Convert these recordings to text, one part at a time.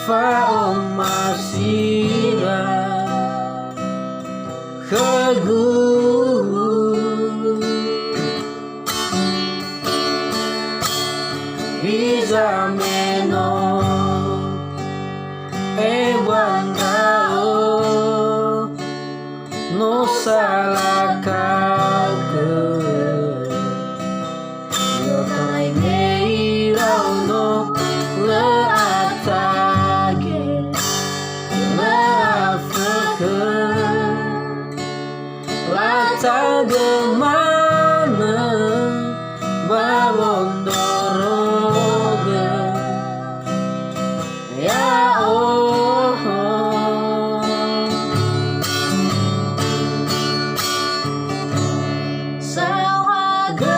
Fa masira khegu Izameno Ewandao No salakaku Yotai meirau no leatage Leafeke Latagemana Babondoroge Ya oh Sawaga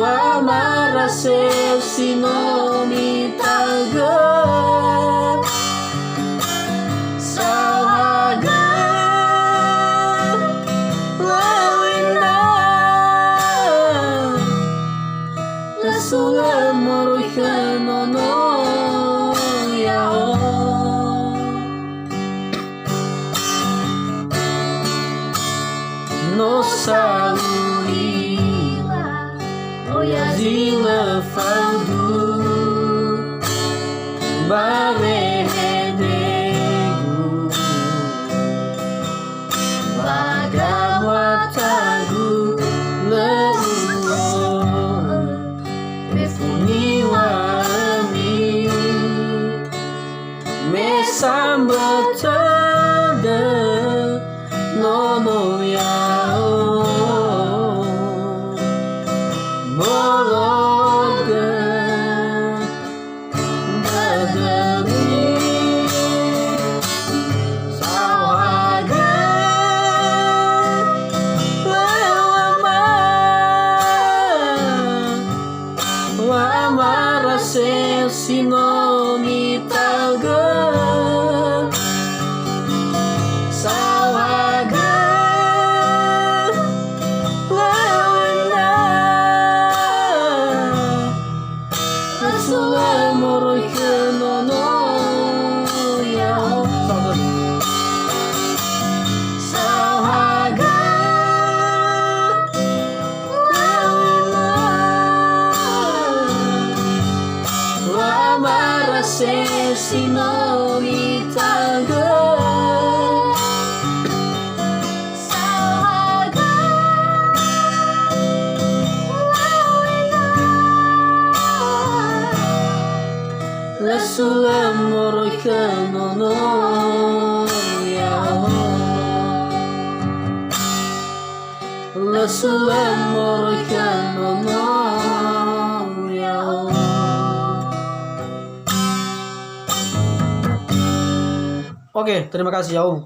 Wama rase sino mitaga Sawaga lawina Lasula moruhano no yao No saurila Oyazila faldu Barehedegu Bagawatagu Leuo Refuni wami Mesambotade Nono yao Bologa Badari Sawaga Lewama Wama rase sino mitaga Sawaga Sula moruhano no yao Sawaga lewina Wama rase sino mitaga Lasula moruhano no yao Lasula moruhano no yao Oke, terima kasih Yaum.